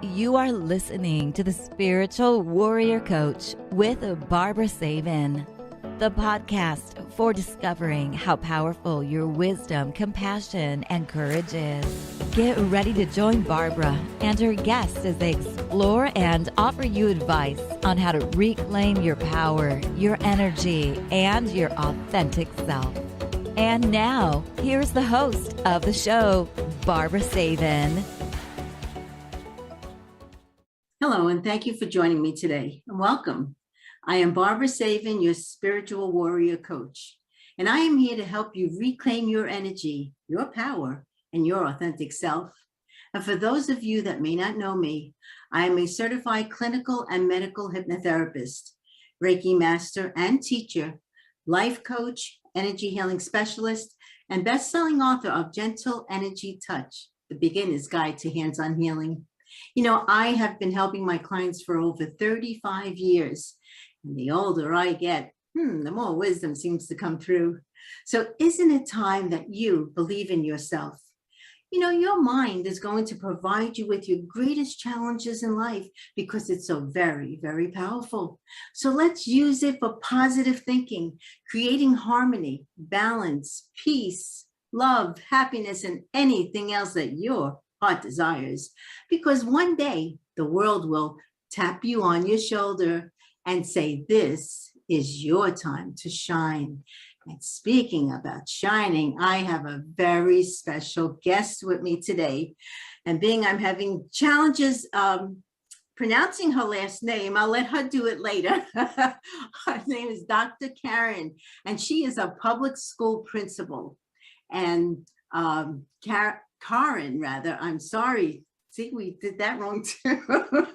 You are listening to the Spiritual Warrior Coach with Barbara Savin, the podcast for discovering how powerful your wisdom, compassion, and courage is. Get ready to join Barbara and her guests as they explore and offer you advice on how to reclaim your power, your energy, and your authentic self. And now, here's the host of the show, Barbara Savin. Hello, and thank you for joining me today, and welcome. I am Barbara Savin, your spiritual warrior coach, and I am here to help you reclaim your energy, your power, and your authentic self. And for those of you that may not know me, I am a certified clinical and medical hypnotherapist, Reiki master and teacher, life coach, energy healing specialist, and best-selling author of Gentle Energy Touch, The Beginner's Guide to Hands-On Healing. You know, I have been helping my clients for over 35 years, and the older I get, the more wisdom seems to come through. So isn't it time that you believe in yourself? You know, your mind is going to provide you with your greatest challenges in life because it's so very, very powerful. So let's use it for positive thinking, creating harmony, balance, peace, love, happiness, and anything else that your heart desires, because one day the world will tap you on your shoulder and say, this is your time to shine. And speaking about shining, I have a very special guest with me today. And being I'm having challenges pronouncing her last name, I'll let her do it later. Her name is Dr. Karin, and she is a public school principal. And Karin, I'm sorry. See, we did that wrong too.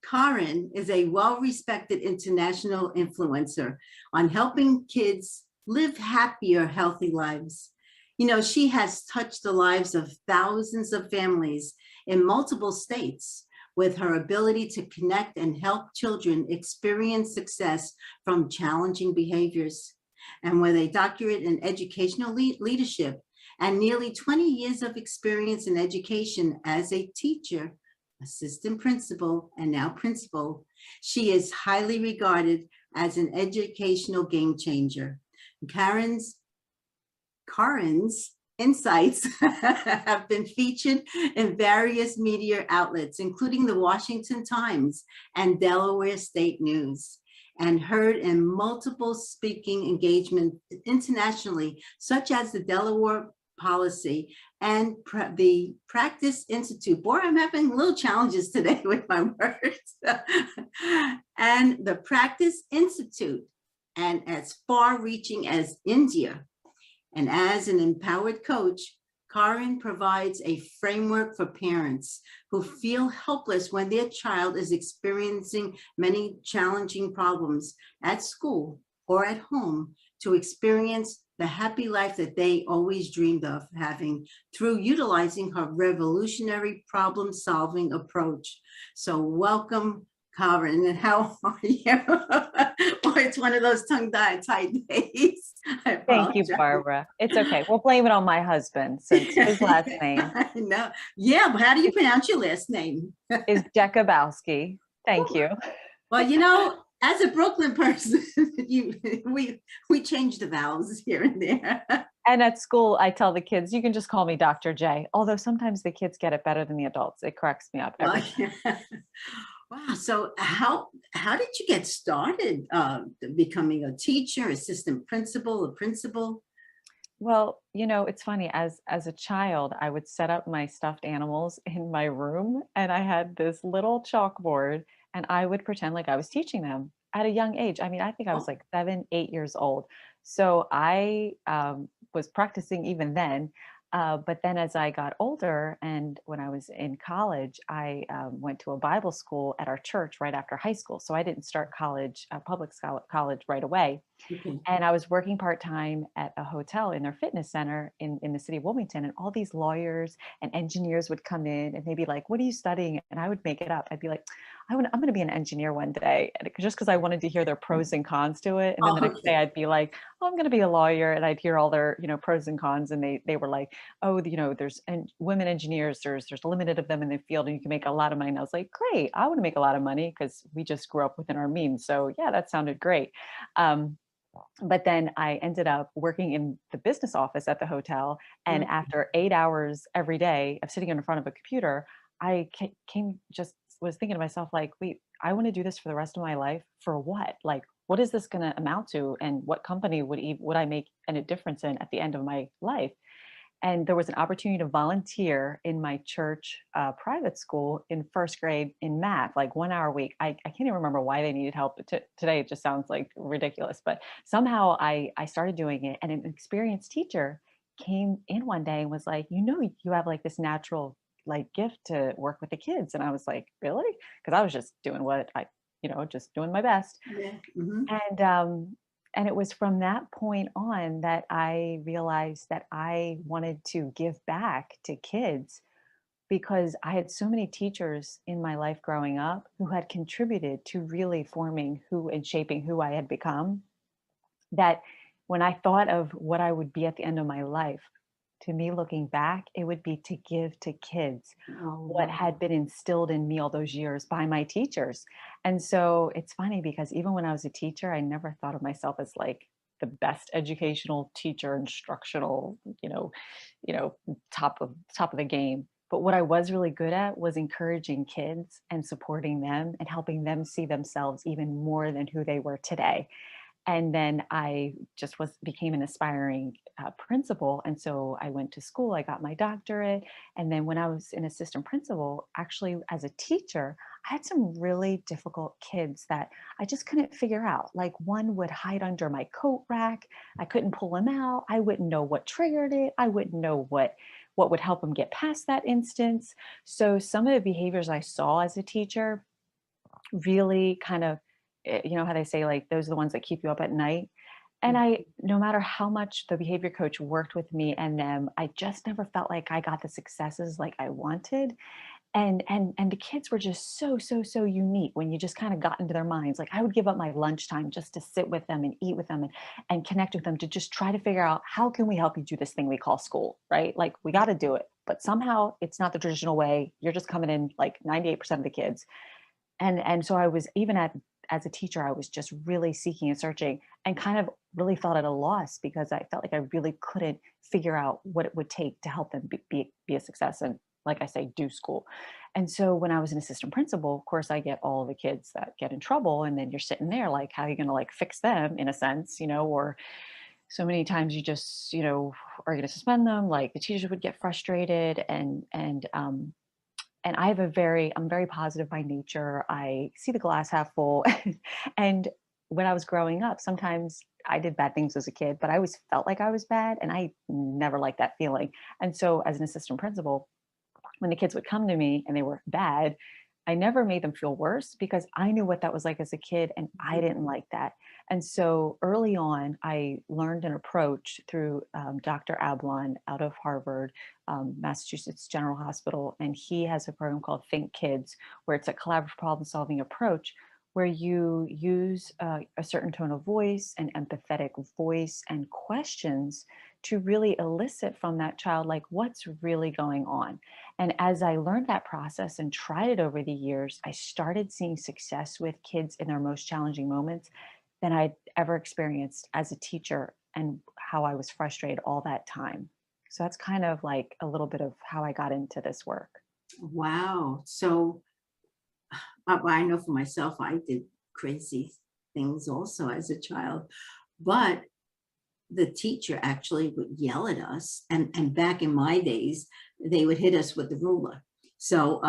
Karin is a well-respected international influencer on helping kids live happier, healthy lives. You know, she has touched the lives of thousands of families in multiple states with her ability to connect and help children experience success from challenging behaviors. And with a doctorate in educational leadership, and nearly 20 years of experience in education as a teacher, assistant principal, and now principal, she is highly regarded as an educational game changer. Karin's insights have been featured in various media outlets, including the Washington Times and Delaware State News, and heard in multiple speaking engagements internationally, such as the Delaware Policy and the Practice Institute. Boy, I'm having little challenges today with my words. And the Practice Institute, and as far-reaching as India. And as an empowered coach, Karin provides a framework for parents who feel helpless when their child is experiencing many challenging problems at school or at home to experience the happy life that they always dreamed of having through utilizing her revolutionary problem-solving approach. So welcome, Karin, and how are you? Boy, it's one of those tongue-tied days. Thank you, Barbara. It's okay. We'll blame it on my husband since his last name. No. Yeah, but how do you pronounce your last name? Is Jakubowski. Thank you. Well, you know, as a Brooklyn person, we change the vowels here and there. And at school, I tell the kids, you can just call me Dr. J. Although sometimes the kids get it better than the adults. It cracks me up. Wow. So how did you get started becoming a teacher, assistant principal, a principal? Well, you know, it's funny. As a child, I would set up my stuffed animals in my room, and I had this little chalkboard, and I would pretend like I was teaching them at a young age. I mean, I think I was like 7, 8 years old. So I was practicing even then. But then as I got older and when I was in college, I went to a Bible school at our church right after high school. So I didn't start college, public college right away. Okay. And I was working part-time at a hotel in their fitness center in the city of Wilmington. And all these lawyers and engineers would come in and they'd be like, what are you studying? And I would make it up. I'd be like, I'm going to be an engineer one day, and just because I wanted to hear their pros and cons to it. And then Oh, the next day okay. I'd be like, oh, I'm going to be a lawyer, and I'd hear all their, pros and cons. And they were like, oh, there's women engineers, there's limited of them in the field, and you can make a lot of money. And I was like, great, I want to make a lot of money because we just grew up within our means. So yeah, that sounded great. Um, but then I ended up working in the business office at the hotel. And Mm. after 8 hours every day of sitting in front of a computer, I came just was thinking to myself, like, wait, I want to do this for the rest of my life. For what? Like, what is this going to amount to? And what company would I make a difference in at the end of my life? And there was an opportunity to volunteer in my church private school in first grade in math, like 1 hour a week. I can't even remember why they needed help. But today it just sounds like ridiculous. But somehow I started doing it, and an experienced teacher came in one day and was like, you have like this natural like gift to work with the kids. And I was like, really? Because I was just doing what just doing my best. Yeah. Hmm. And it was from that point on that I realized that I wanted to give back to kids, because I had so many teachers in my life growing up who had contributed to really forming who and shaping who I had become, that when I thought of what I would be at the end of my life, to me looking back, it would be to give to kids Oh, what wow. had been instilled in me all those years by my teachers. And so it's funny because even when I was a teacher, I never thought of myself as like the best educational teacher, instructional, top of the game. But what I was really good at was encouraging kids and supporting them and helping them see themselves even more than who they were today. And then I just became an aspiring principal, and so I went to school, I got my doctorate. And then when I was an assistant principal, actually as a teacher, I had some really difficult kids that I just couldn't figure out. Like, one would hide under my coat rack, I couldn't pull him out, I wouldn't know what triggered it, I wouldn't know what would help him get past that instance. So some of the behaviors I saw as a teacher really kind of, you know how they say, like, those are the ones that keep you up at night. And no matter how much the behavior coach worked with me and them, I just never felt like I got the successes like I wanted. And the kids were just so unique when you just kind of got into their minds. Like, I would give up my lunchtime just to sit with them and eat with them and connect with them, to just try to figure out, how can we help you do this thing we call school, right? Like, we got to do it, but somehow it's not the traditional way. You're just coming in like 98% of the kids. And so I was, even as a teacher, I was just really seeking and searching, and kind of really felt at a loss, because I felt like I really couldn't figure out what it would take to help them be a success, and, like I say, do school. And so when I was an assistant principal, of course, I get all the kids that get in trouble, and then you're sitting there like, how are you going to like fix them, in a sense, or so many times you just, are going to suspend them. Like, the teachers would get frustrated, and I'm very positive by nature. I see the glass half full. And when I was growing up, sometimes I did bad things as a kid, but I always felt like I was bad, and I never liked that feeling. And so as an assistant principal, when the kids would come to me and they were bad, I never made them feel worse, because I knew what that was like as a kid, and I didn't like that. And so early on, I learned an approach through Dr. Ablon out of Harvard, Massachusetts General Hospital. And he has a program called Think Kids, where it's a collaborative problem solving approach, where you use a certain tone of voice, an empathetic voice, and questions to really elicit from that child, like, what's really going on. And as I learned that process and tried it over the years, I started seeing success with kids in their most challenging moments than I'd ever experienced as a teacher, and how I was frustrated all that time. So that's kind of like a little bit of how I got into this work. Wow. So I know for myself, I did crazy things also as a child, but the teacher actually would yell at us. And back in my days, they would hit us with the ruler. So,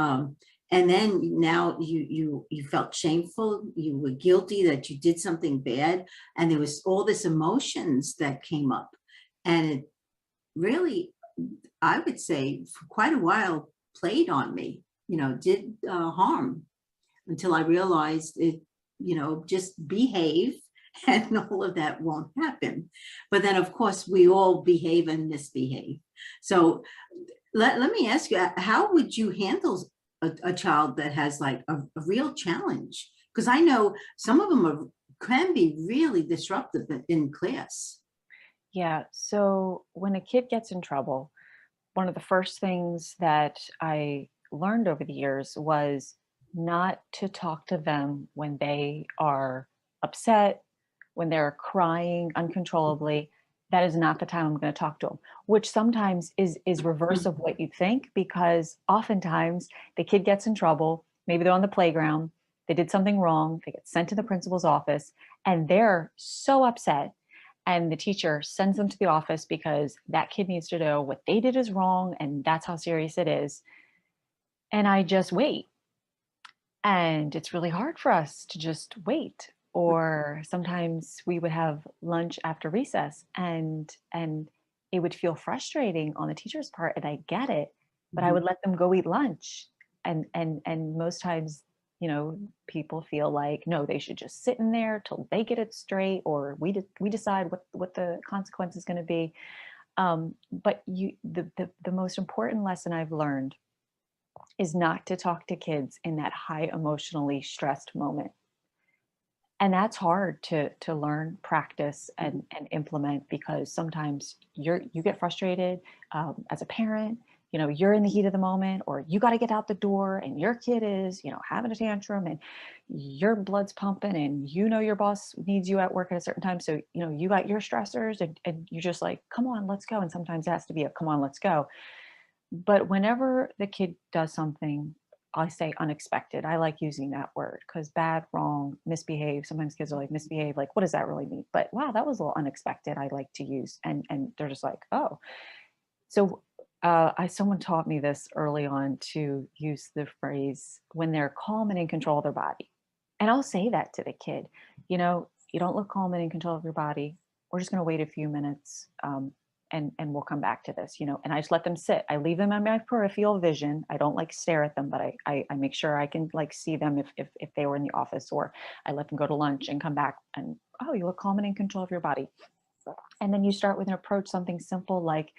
and then now you felt shameful, you were guilty that you did something bad. And there was all this emotions that came up. And it really, I would say, for quite a while, played on me, did harm, until I realized it, just behave and all of that won't happen. But then, of course, we all behave and misbehave. So let me ask you, how would you handle a child that has like a real challenge? Because I know some of them can be really disruptive in class. Yeah. So when a kid gets in trouble, one of the first things that I learned over the years was not to talk to them when they are upset, when they're crying uncontrollably. That is not the time I'm going to talk to them, which sometimes is reverse of what you think, because oftentimes the kid gets in trouble. Maybe they're on the playground, they did something wrong, they get sent to the principal's office, and they're so upset, and the teacher sends them to the office because that kid needs to know what they did is wrong and that's how serious it is. And I just wait. And it's really hard for us to just wait. Or sometimes we would have lunch after recess, and it would feel frustrating on the teacher's part, and I get it, but I would let them go eat lunch. And most times, people feel like, no, they should just sit in there till they get it straight, or we decide what the consequence is going to be. But the most important lesson I've learned is not to talk to kids in that high emotionally stressed moment. And that's hard to learn, practice, and implement, because sometimes you get frustrated as a parent. You're in the heat of the moment, or you got to get out the door, and your kid is having a tantrum, and your blood's pumping, and your boss needs you at work at a certain time, so you got your stressors, and you're just like, come on, let's go. And sometimes it has to be a come on, let's go. But whenever the kid does something, I say unexpected. I like using that word, because bad, wrong, misbehave. Sometimes kids are like, misbehave. Like, what does that really mean? But wow, that was a little unexpected. I like to use, and they're just like, oh. So someone taught me this early on, to use the phrase when they're calm and in control of their body. And I'll say that to the kid. You don't look calm and in control of your body. We're just going to wait a few minutes. And we'll come back to this, and I just let them sit. I leave them on my peripheral vision. I don't like stare at them, but I make sure I can like see them if they were in the office, or I let them go to lunch and come back, and, oh, you look calm and in control of your body. And then you start with an approach, something simple like,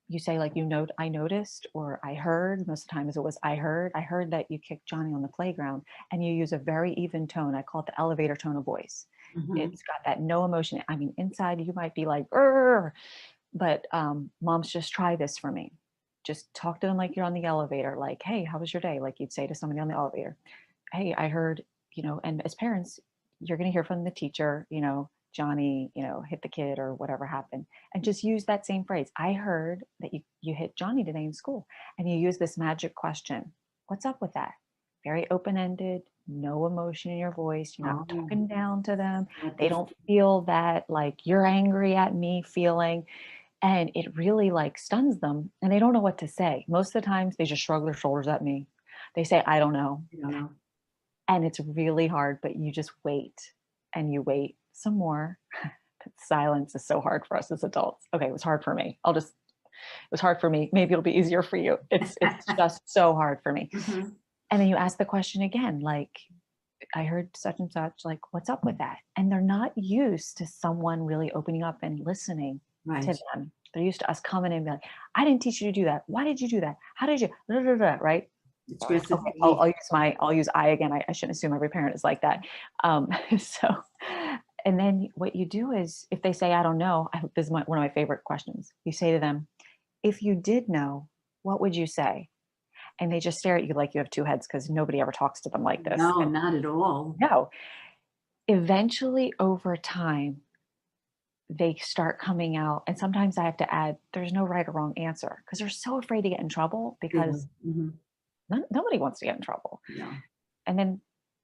you say like, I noticed, or I heard. Most of the time it was I heard that you kicked Johnny on the playground, and you use a very even tone. I call it the elevator tone of voice. It's got that no emotion. I mean, inside you might be like, "Urgh," but moms, just try this for me. Just talk to them like you're on the elevator. Like, hey, how was your day? Like you'd say to somebody on the elevator. Hey, I heard, and as parents, you're going to hear from the teacher, Johnny, hit the kid or whatever happened. And just use that same phrase. I heard that you hit Johnny today in school. And you use this magic question. What's up with that? Very open-ended, no emotion in your voice. You're not talking down to them. They don't feel that like you're angry at me feeling. And it really like stuns them, and they don't know what to say. Most of the times they just shrug their shoulders at me. They say, I don't know. And it's really hard, but you just wait, and you wait some more. Silence is so hard for us as adults. Okay, it was hard for me. It was hard for me. Maybe it'll be easier for you. It's just so hard for me. And then you ask the question again, like, I heard such and such, like, what's up with that? And they're not used to someone really opening up and listening to them. They're used to us coming in and be like, I didn't teach you to do that. Why did you do that? How did you, right? It's great. Okay, I'll use I again. I shouldn't assume every parent is like that. And then what you do is, if they say, I don't know, this is one of my favorite questions. You say to them, if you did know, what would you say? And they just stare at you like you have two heads, because nobody ever talks to them like this. No, not at all. No. Eventually, over time, they start coming out. And sometimes I have to add, there's no right or wrong answer, because they're so afraid to get in trouble, because nobody wants to get in trouble. Yeah. And then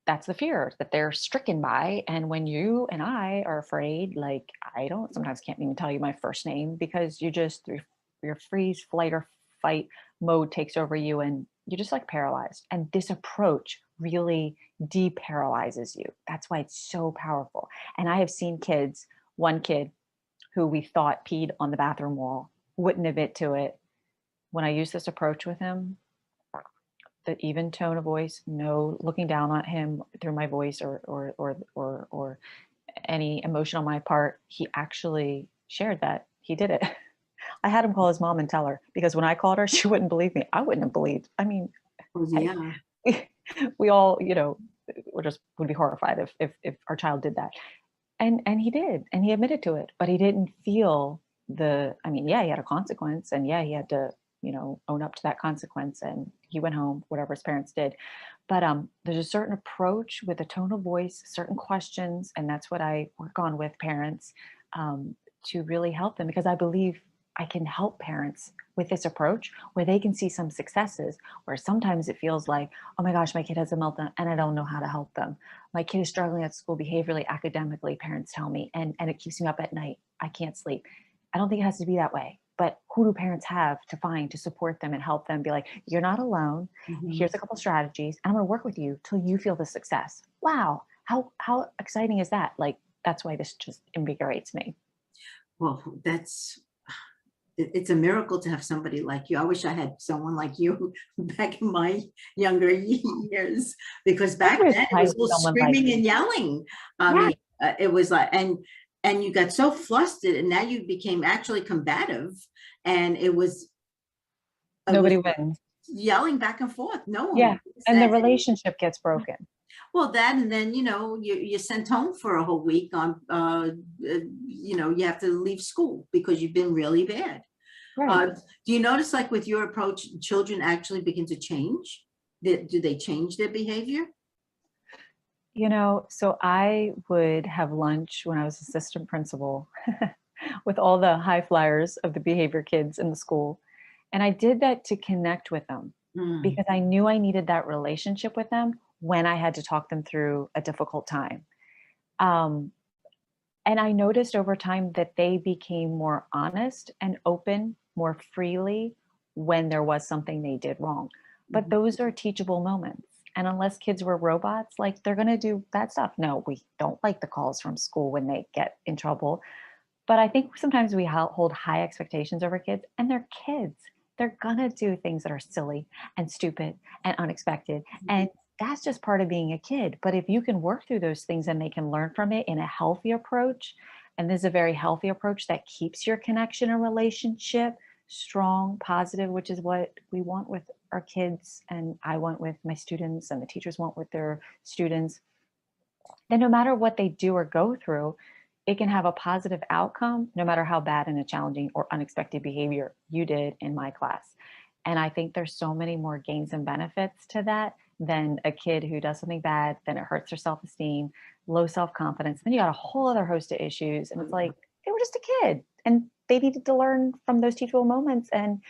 that's the fear that they're stricken by. And when you and I are afraid, like I sometimes can't even tell you my first name, because your freeze, flight, or fight mode takes over you, and you're just like paralyzed. And this approach really deparalyzes you. That's why it's so powerful. And I have seen one kid who we thought peed on the bathroom wall, wouldn't admit to it. When I use this approach with him, the even tone of voice, no looking down on him through my voice or any emotion on my part, he actually shared that he did it. I had him call his mom and tell her, because when I called her, she wouldn't believe me. I wouldn't have believed. I mean, Oh, yeah. We all, would be horrified if our child did that. And he did, and he admitted to it, but he didn't feel yeah, he had a consequence, and yeah, he had to, own up to that consequence, and he went home, whatever his parents did. But there's a certain approach with a tone of voice, certain questions, and that's what I work on with parents, to really help them, because I believe I can help parents with this approach where they can see some successes, where sometimes it feels like, oh my gosh, my kid has a meltdown and I don't know how to help them. My kid is struggling at school behaviorally, academically, parents tell me, and it keeps me up at night. I can't sleep. I don't think it has to be that way. But who do parents have to find to support them and help them be like, you're not alone. Mhm. Here's a couple strategies. I'm going to work with you till you feel the success. Wow. How exciting is that? Like, that's why this just invigorates me. Well, it's a miracle to have somebody like you. I wish I had someone like you back in my younger years, because back then it was all screaming and yelling. I mean, it was like, and you got so flustered, and now you became actually combative, and it was nobody wins. Yelling back and forth. No one. Yeah, and the relationship gets broken. Well, that, and then, you're sent home for a whole week on, you have to leave school because you've been really bad. Right. Do you notice, like with your approach, children actually begin to change? Do they change their behavior? So I would have lunch when I was assistant principal with all the high flyers of the behavior kids in the school. And I did that to connect with them because I knew I needed that relationship with them when I had to talk them through a difficult time. And I noticed over time that they became more honest and open more freely when there was something they did wrong. But those are teachable moments. And unless kids were robots, like, they're going to do bad stuff. No, we don't like the calls from school when they get in trouble. But I think sometimes we hold high expectations over kids, and they're kids. They're going to do things that are silly and stupid and unexpected. And that's just part of being a kid. But if you can work through those things and they can learn from it in a healthy approach, and this is a very healthy approach that keeps your connection and relationship strong, positive, which is what we want with our kids, and I want with my students, and the teachers want with their students, then no matter what they do or go through, it can have a positive outcome, no matter how bad and a challenging or unexpected behavior you did in my class. And I think there's so many more gains and benefits to that than a kid who does something bad, then it hurts their self-esteem, low self-confidence. Then you got a whole other host of issues. And it's like, they were just a kid and they needed to learn from those teachable moments. And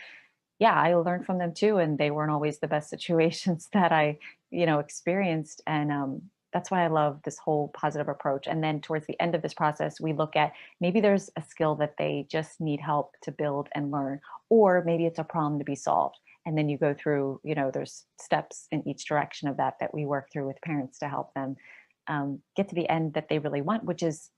yeah, I learned from them too. And they weren't always the best situations that I, experienced. And that's why I love this whole positive approach. And then towards the end of this process, we look at maybe there's a skill that they just need help to build and learn, or maybe it's a problem to be solved. And then you go through, there's steps in each direction of that we work through with parents to help them get to the end that they really want, which is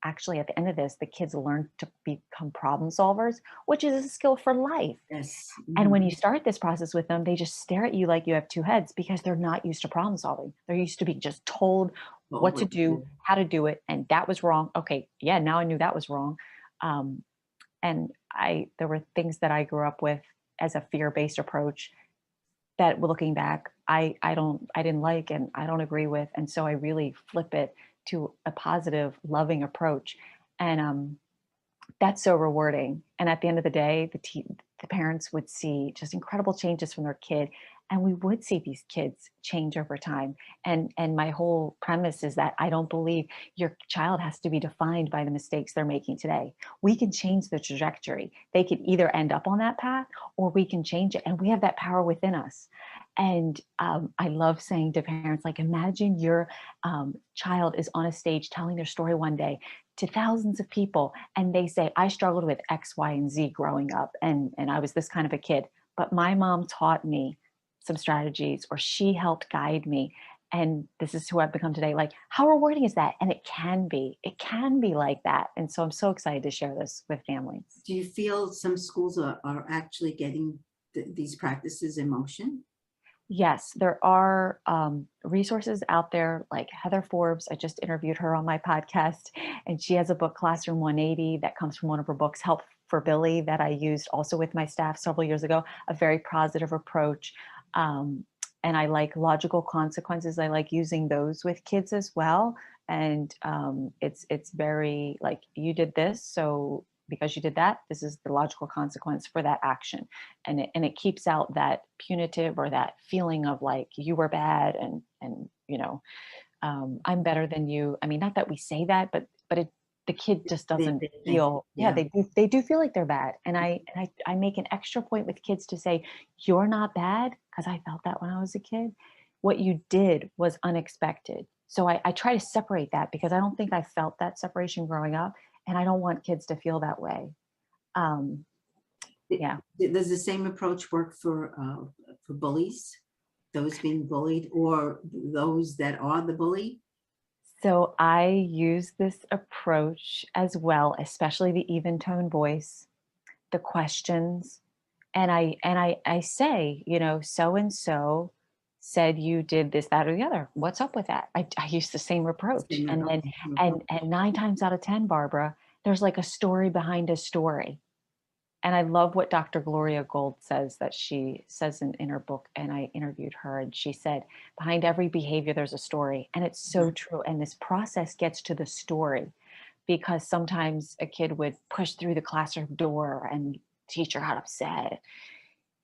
actually at the end of this, the kids learn to become problem solvers, which is a skill for life. Yes. And when you start this process with them, they just stare at you like you have two heads because they're not used to problem solving. They're used to being just told what to do, how to do it. And that was wrong. Okay. Yeah. Now I knew that was wrong. And there were things that I grew up with as a fear-based approach that, looking back, I didn't like, and I don't agree with. And so I really flip it to a positive, loving approach. And that's so rewarding. And at the end of the day, the parents would see just incredible changes from their kid. And we would see these kids change over time. And my whole premise is that I don't believe your child has to be defined by the mistakes they're making today. We can change the trajectory. They could either end up on that path or we can change it. And we have that power within us. And I love saying to parents, like, imagine your child is on a stage telling their story one day to thousands of people. And they say, I struggled with X, Y, and Z growing up. And I was this kind of a kid, but my mom taught me some strategies, or she helped guide me. And this is who I've become today. Like, how rewarding is that? And it can be like that. And so I'm so excited to share this with families. Do you feel some schools are actually getting these practices in motion? Yes, there are resources out there like Heather Forbes. I just interviewed her on my podcast, and she has a book, Classroom 180, that comes from one of her books, Help for Billy, that I used also with my staff several years ago. A very positive approach. And I like logical consequences. I like using those with kids as well. And it's very like, you did this, so because you did that, this is the logical consequence for that action. And it keeps out that punitive or that feeling of like you were bad, and I'm better than you. I mean, not that we say that, but the kid just doesn't They think, feel, yeah, yeah. they do feel like they're bad. And I make an extra point with kids to say, you're not bad, because I felt that when I was a kid. What you did was unexpected. So I try to separate that, because I don't think I felt that separation growing up, and I don't want kids to feel that way. Um, yeah. Does the same approach work for bullies, those being bullied, or those that are the bully? So I use this approach as well, especially the even tone voice, the questions. And I say, so and so said you did this, that, or the other. What's up with that? I use the same approach. Same, And then okay. and 9 times out of 10, Barbara, there's like a story behind a story. And I love what Dr. Gloria Gold says, that she says in her book. And I interviewed her, and she said, behind every behavior, there's a story. And it's so true. And this process gets to the story, because sometimes a kid would push through the classroom door and teacher got upset,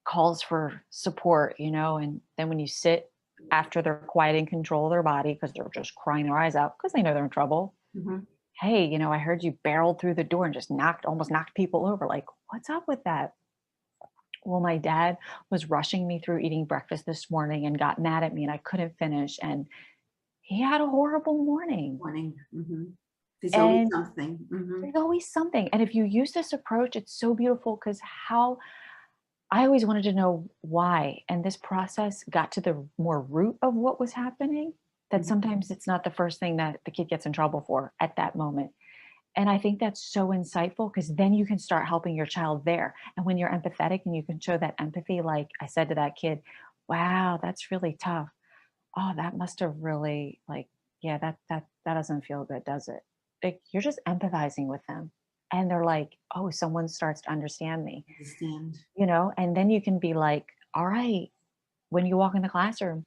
calls for support, and then when you sit after they're quiet and control their body, because they're just crying their eyes out because they know they're in trouble. Mhm. Hey, I heard you barreled through the door and just almost knocked people over. Like, what's up with that? Well, my dad was rushing me through eating breakfast this morning and got mad at me, and I couldn't finish. And he had a horrible morning. Warning. Mhm. There's always And something. Mhm. there's always something. And if you use this approach, it's so beautiful, because how I always wanted to know why. And this process got to the more root of what was happening, that Mhm. sometimes it's not the first thing that the kid gets in trouble for at that moment. And I think that's so insightful, because then you can start helping your child there. And when you're empathetic and you can show that empathy, like I said to that kid, wow, that's really tough. Oh, that must have really, like, yeah, that doesn't feel good, does it? Like, you're just empathizing with them. And they're like, oh, someone starts to understand me, Understand. and then you can be like, all right, when you walk in the classroom,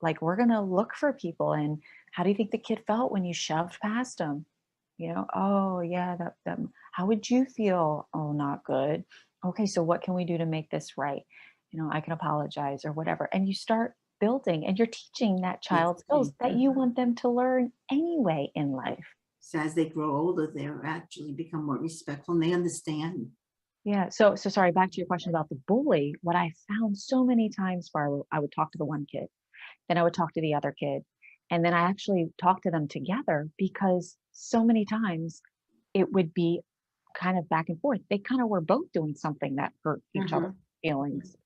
like, we're going to look for people. And how do you think the kid felt when you shoved past them? Oh yeah, that, how would you feel? Oh, not good. Okay, so what can we do to make this right? I can apologize or whatever. And you start building, and you're teaching that child skills that you Mhm. want them to learn anyway in life. So as they grow older, they're actually become more respectful and they understand. Yeah. So sorry, back to your question about the bully. What I found so many times, Barbara, I would talk to the one kid, then I would talk to the other kid, and then I actually talked to them together, because so many times it would be kind of back and forth. They kind of were both doing something that hurt each other's Mhm. feelings,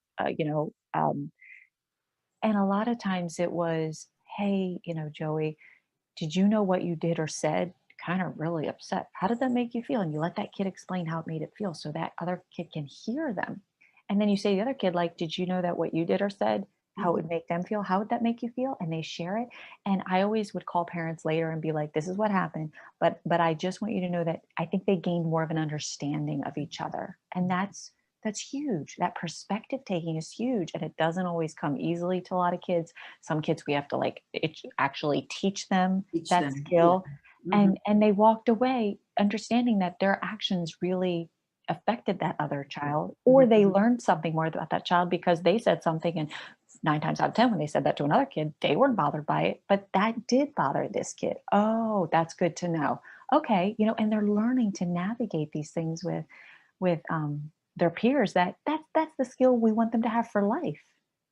and a lot of times it was, hey, Joey, did you know what you did or said kind of really upset? How did that make you feel? And you let that kid explain how it made it feel, so that other kid can hear them. And then you say to the other kid, like, did you know that what you did or said, how it Mhm. would make them feel? How would that make you feel? And they share it. And I always would call parents later and be like, this is what happened. But I just want you to know that I think they gained more of an understanding of each other. And that's huge. That perspective taking is huge. And it doesn't always come easily to a lot of kids. Some kids we have to actually teach them Teach that them. Yeah. skill. Mhm. And they walked away understanding that their actions really affected that other child, or Mhm. they learned something more about that child because they said something. And 9 times out of 10, when they said that to another kid, they weren't bothered by it, but that did bother this kid. Oh, that's good to know. Okay. And they're learning to navigate these things with their peers. That's the skill we want them to have for life,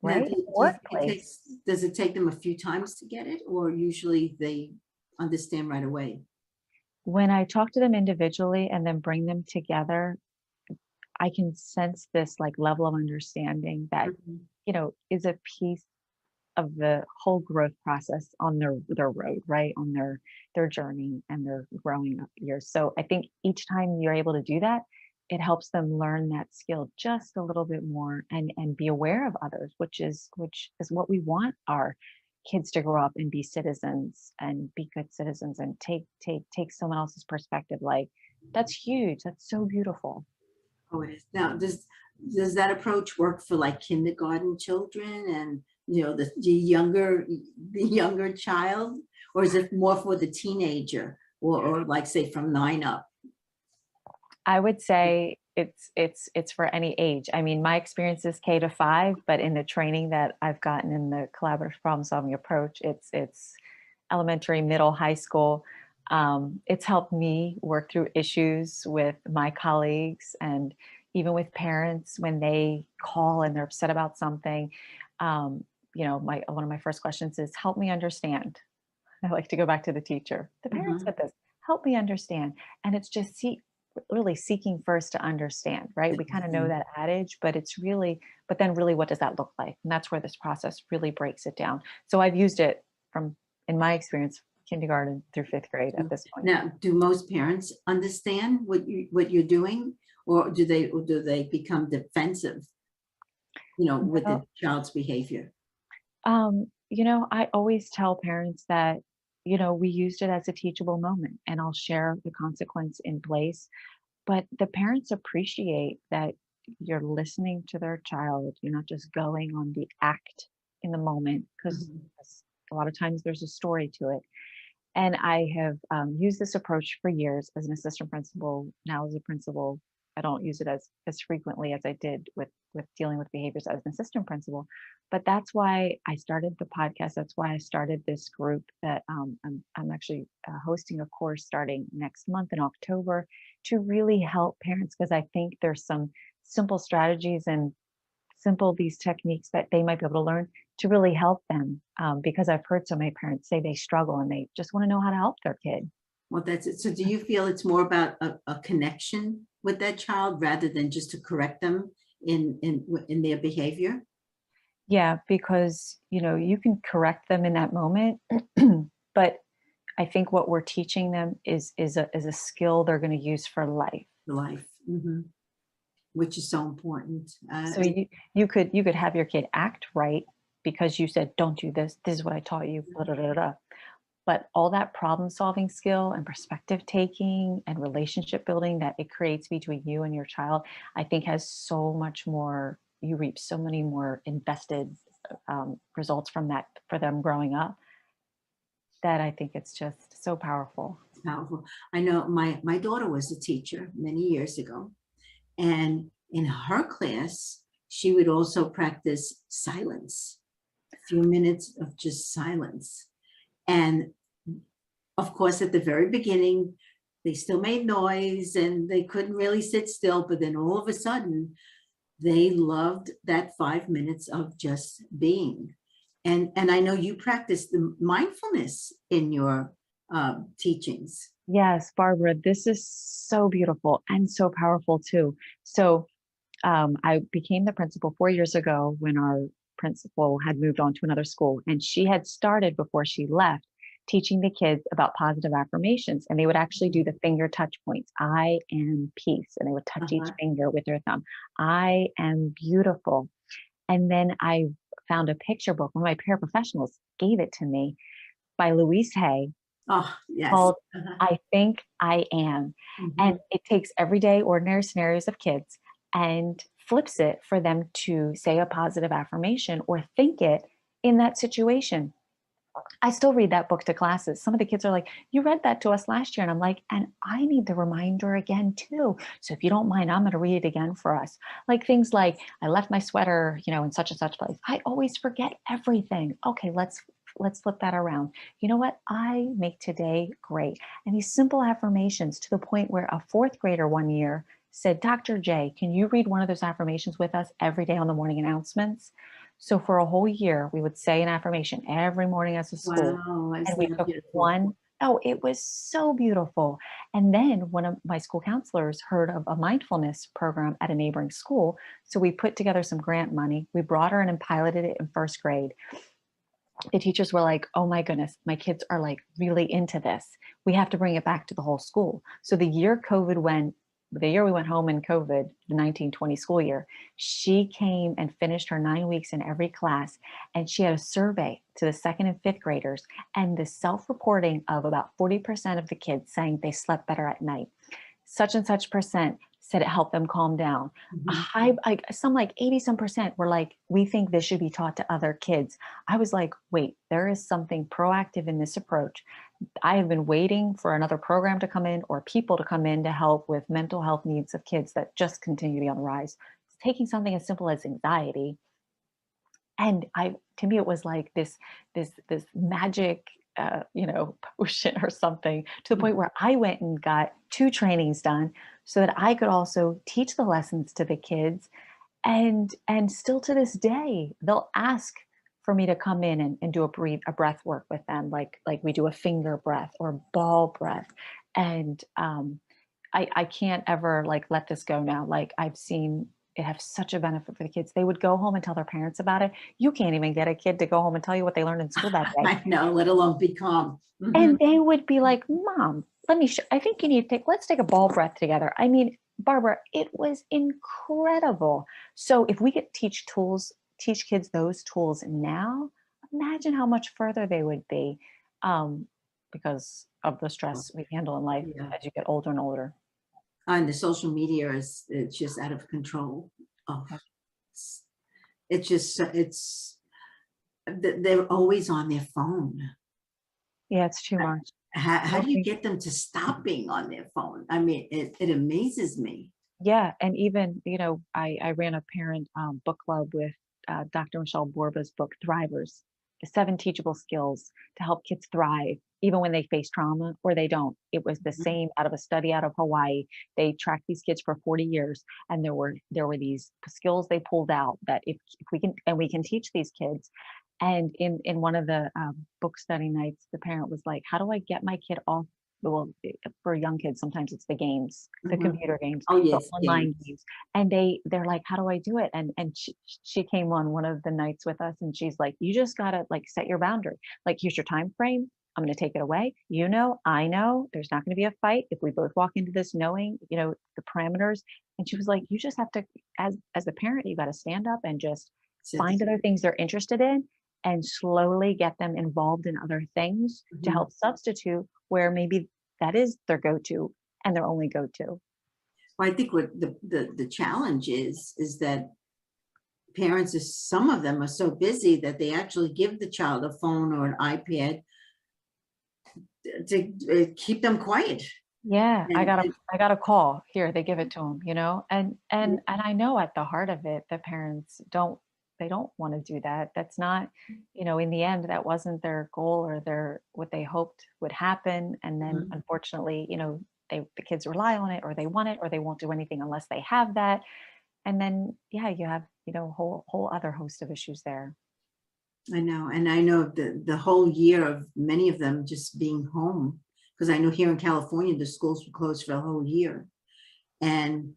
Now, right? In the workplace. does it take them a few times to get it, or usually they understand right away? When I talk to them individually and then bring them together, I can sense this like level of understanding that, Mhm. is a piece of the whole growth process on their road, right? On their journey and their growing up years. So I think each time you're able to do that, it helps them learn that skill just a little bit more, and be aware of others, which is what we want our kids to grow up and be citizens and be good citizens and take someone else's perspective. Like, that's huge. That's so beautiful. Oh, it is. Now, does that approach work for like kindergarten children and the younger child, or is it more for the teenager, or like say from 9 up? I would say it's for any age. I mean, my experience is K-5, but in the training that I've gotten in the collaborative problem solving approach, it's elementary, middle, high school. It's helped me work through issues with my colleagues and even with parents when they call and they're upset about something. One of my first questions is, help me understand. I like to go back to the teacher. The parents Mhm. get this. Help me understand. And it's just really seeking first to understand, right? We kind of know that adage, but but then really what does that look like? And that's where this process really breaks it down. So I've used it in my experience, kindergarten through fifth grade at this point. Now, do most parents understand what you're doing, or do they become defensive, with Well, the child's behavior? I always tell parents that, we used it as a teachable moment and I'll share the consequence in place. But the parents appreciate that you're listening to their child. You're not just going on the act in the moment, because Mhm. a lot of times there's a story to it. And I have used this approach for years as an assistant principal. Now as a principal, I don't use it as frequently as I did with dealing with behaviors as an assistant principal. But that's why I started the podcast. That's why I started this group that I'm actually hosting a course starting next month in October to really help parents, because I think there's some simple strategies and these techniques that they might be able to learn to really help them, because I've heard so many parents say they struggle and they just want to know how to help their kid. Well, that's it. So do you feel it's more about a connection with that child rather than just to correct them in their behavior? Yeah, because you can correct them in that moment, but I think what we're teaching them is a skill they're going to use for life. Life, which is so important. So you could have your kid act right because you said, don't do this. This is what I taught you. Blah, blah, blah, blah. But all that problem solving skill and perspective taking and relationship building that it creates between you and your child, I think has so much more, you reap so many more invested results from that for them growing up, that I think it's just so powerful. It's powerful. I know my daughter was a teacher many years ago, and in her class, she would also practice silence, a few minutes of just silence. And of course, at the very beginning, they still made noise and they couldn't really sit still. But then all of a sudden, they loved that 5 minutes of just being. And I know you practice the mindfulness in your teachings. Yes, Barbara, this is so beautiful and so powerful too. So I became the principal 4 years ago when our principal had moved on to another school, and she had started before she left teaching the kids about positive affirmations, and they would actually do the finger touch points. I am peace, and they would touch each Uh-huh. finger with their thumb. I am beautiful. And then I found a picture book. One of my paraprofessionals gave it to me by Louise Hay, Oh, yes. called I Think I Am. Mhm. And it takes everyday ordinary scenarios of kids and flips it for them to say a positive affirmation or think it in that situation. I still read that book to classes. Some of the kids are like, you read that to us last year. And I'm like, and I need the reminder again too. So if you don't mind, I'm going to read it again for us. Like things like, I left my sweater, in such and such place. I always forget everything. Okay, let's flip that around. You know what? I make today great. And these simple affirmations, to the point where a fourth grader one year said, Dr. J, can you read one of those affirmations with us every day on the morning announcements? So for a whole year, we would say an affirmation every morning as a school. Wow, And isn't we that took beautiful? one. Oh, it was so beautiful. And then one of my school counselors heard of a mindfulness program at a neighboring school. So we put together some grant money. We brought her in and piloted it in first grade. The teachers were like, oh my goodness, my kids are like really into this. We have to bring it back to the whole school. So the year we went home in COVID, the 1920 school year, she came and finished her 9 weeks in every class. And she had a survey to the second and fifth graders, and the self-reporting of about 40% of the kids saying they slept better at night. Such and such percent said it helped them calm down. A Mhm. high, like some like 80 some percent were like, we think this should be taught to other kids. I was like, wait, there is something proactive in this approach. I have been waiting for another program to come in or people to come in to help with mental health needs of kids that just continue to be on the rise. It's taking something as simple as anxiety. And to me, it was like this magic, potion or something, to the point where I went and got 2 trainings done so that I could also teach the lessons to the kids. And still to this day, they'll ask for me to come in and do a breath work with them, like we do a finger breath or ball breath. And I can't ever like let this go now. Like I've seen it have such a benefit for the kids. They would go home and tell their parents about it. You can't even get a kid to go home and tell you what they learned in school that day. I know, let alone be calm. And they would be like, Mom, let me I think you need to let's take a ball breath together. I mean, Barbara, it was incredible. So if we could teach kids those tools now, imagine how much further they would be, because of the stress we handle in life Yeah. as you get older and older. And the social media it's just out of control. Oh, it's just, they're always on their phone. Yeah, it's too much. How do you get them to stop being on their phone? I mean, it amazes me. Yeah, and even, I ran a parent book club with Dr. Michelle Borba's book, Thrivers, the 7 teachable skills to help kids thrive, even when they face trauma or they don't. It was the Mhm. same out of a study out of Hawaii. They tracked these kids for 40 years, and there were these skills they pulled out that if we can teach these kids. And in one of the book study nights, the parent was like, "How do I get my kid off?" Well, for young kids, sometimes it's the games, the Mhm. computer games, Oh, the yes, online games. games. And they're like, "How do I do it?" And she came on one of the nights with us, and she's like, "You just gotta like set your boundary. Like, here's your time frame. I'm going to take it away. I know there's not going to be a fight if we both walk into this knowing, the parameters." And she was like, "You just have to, as a parent, you got to stand up and just find other things they're interested in and slowly get them involved in other things to Mhm. help substitute where maybe that is their go-to and their only go-to." Well, I think what the challenge is that parents, some of them are so busy that they actually give the child a phone or an iPad to keep them quiet. Yeah, I And, got a and I got a call. Here, they give it to them, and I know at the heart of it, the parents don't want to do that. That's not, in the end, that wasn't their goal or their what they hoped would happen. And then Mhm. unfortunately, the kids rely on it or they want it or they won't do anything unless they have that. And then yeah, you have, whole other host of issues there. I know, and I know the whole year of many of them just being home, because I know here in California the schools were closed for a whole year, and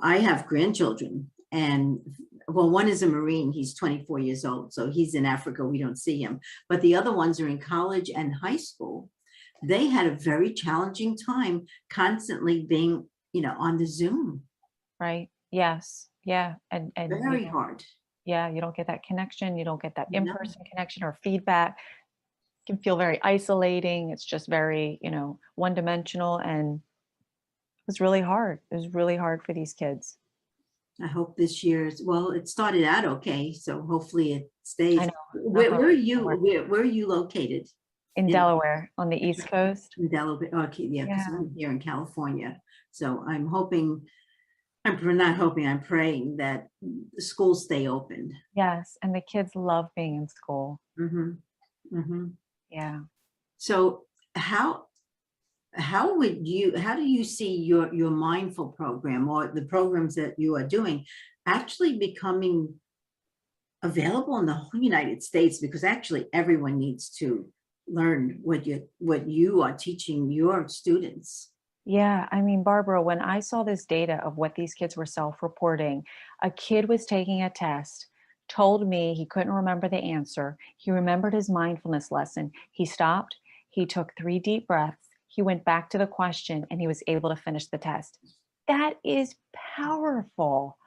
I have grandchildren, and well, one is a Marine. He's 24 years old, so he's in Africa. We don't see him, but the other ones are in college and high school. They had a very challenging time constantly being, on the Zoom. Right. Yes. Yeah. And Very hard. yeah, you don't get that connection. You don't get that No. in-person connection or feedback. Can feel very isolating. It's just very, one dimensional, and it was really hard. It was really hard for these kids. I hope this year's, well, it started out okay, so hopefully it I stays. know. Knock Where on are wood, you, somewhere. where are you located? In In Delaware on the East Coast. Delaware? Okay, yeah, because Yeah. I'm here in California. So I'm hoping, not hoping, I'm praying that the schools stay open. Yes. And the kids love being in school. Hmm. Hmm. Yeah. So how how do you see your mindful program or the programs that you are doing actually becoming available in the whole United States? Because actually everyone needs to learn what you are teaching your students. Yeah, I mean, Barbara, when I saw this data of what these kids were self-reporting, a kid was taking a test, told me he couldn't remember the answer. He remembered his mindfulness lesson. He stopped, he took 3 deep breaths, he went back to the question, and he was able to finish the test. That is powerful.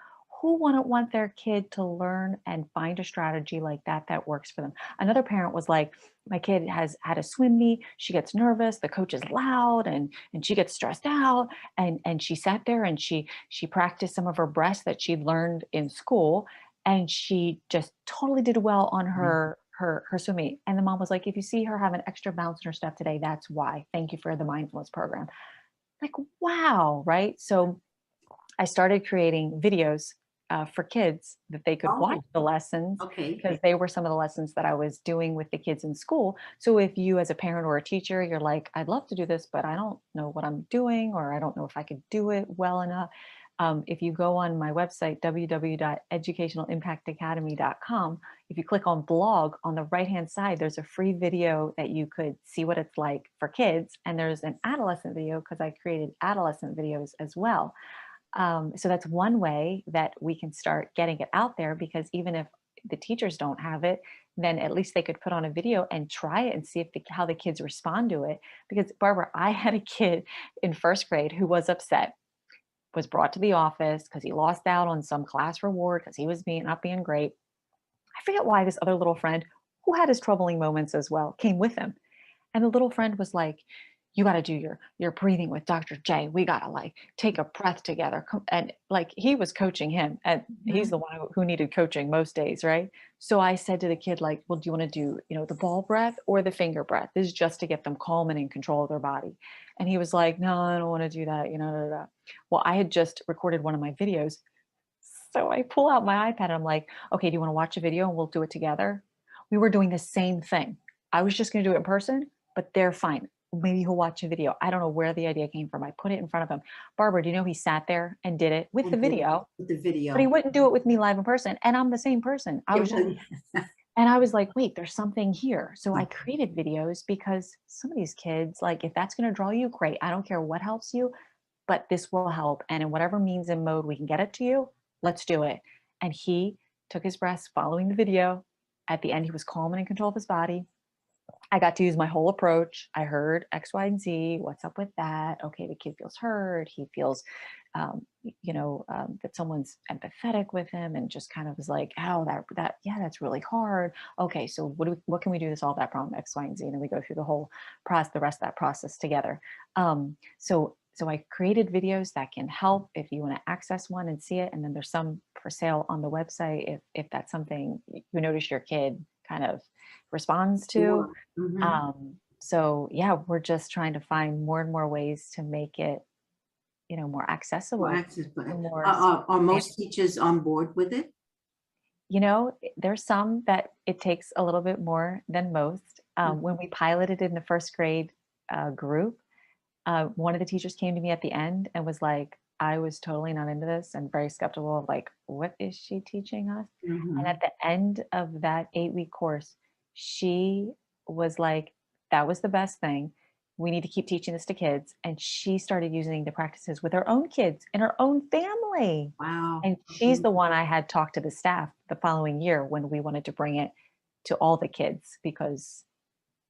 who wouldn't want their kid to learn and find a strategy like that that works for them? Another parent was like, my kid has had a swim meet. She gets nervous. The coach is loud and she gets stressed out. And she sat there and she practiced some of her breaths that she'd learned in school. And she just totally did well on her swim meet. And the mom was like, if you see her have an extra bounce in her step today, that's why. Thank you for the mindfulness program. Like, wow, right? So I started creating videos for kids that they could watch the lessons, Okay. because they were some of the lessons that I was doing with the kids in school. So if you as a parent or a teacher, you're like, I'd love to do this, but I don't know what I'm doing, or I don't know if I could do it well enough. If you go on my website, www.educationalimpactacademy.com, if you click on blog on the right-hand side, there's a free video that you could see what it's like for kids. And there's an adolescent video, because I created adolescent videos as well. So that's one way that we can start getting it out there, because even if the teachers don't have it, then at least they could put on a video and try it and see if how the kids respond to it. Because Barbara, I had a kid in first grade who was upset, was brought to the office because he lost out on some class reward because he was not being great. I forget why this other little friend, who had his troubling moments as well, came with him. And the little friend was like, you got to do your breathing with Dr. J. We got to like take a breath together. And like, he was coaching him, and he's the one who needed coaching most days. Right. So I said to the kid, like, well, do you want to do, the ball breath or the finger breath? This is just to get them calm and in control of their body. And he was like, no, I don't want to do that. Well, I had just recorded one of my videos. So I pull out my iPad and I'm like, okay, do you want to watch a video and we'll do it together? We were doing the same thing. I was just going to do it in person, but they're fine. Maybe he'll watch a video. I don't know where the idea came from. I put it in front of him. Barbara, do you know he sat there and did it with the video? With the video. But he wouldn't do it with me live in person. And I'm the same person. I was and I was like, wait, there's something here. So I created videos, because some of these kids, like, if that's going to draw you, great. I don't care what helps you, but this will help. And in whatever means and mode we can get it to you, let's do it. And he took his breaths following the video. At the end, he was calm and in control of his body. I got to use my whole approach. I heard X, Y, and Z. What's up with that? Okay, the kid feels heard. He feels, that someone's empathetic with him, and just kind of was like, oh, that's really hard. Okay, so what can we do to solve that problem? X, Y, and Z. And then we go through the rest of that process together. So I created videos that can help if you want to access one and see it. And then there's some for sale on the website if that's something you notice your kid kind of responds to. So yeah, we're just trying to find more and more ways to make it, more accessible. Are most teachers on board with it? There's some that it takes a little bit more than most. When we piloted in the first grade group, one of the teachers came to me at the end and was like, I was totally not into this and very skeptical of like, what is she teaching us? And at the end of that 8-week course, she was like, that was the best thing. We need to keep teaching this to kids. And she started using the practices with her own kids in her own family. Wow. And she's the one I had talked to the staff the following year when we wanted to bring it to all the kids, because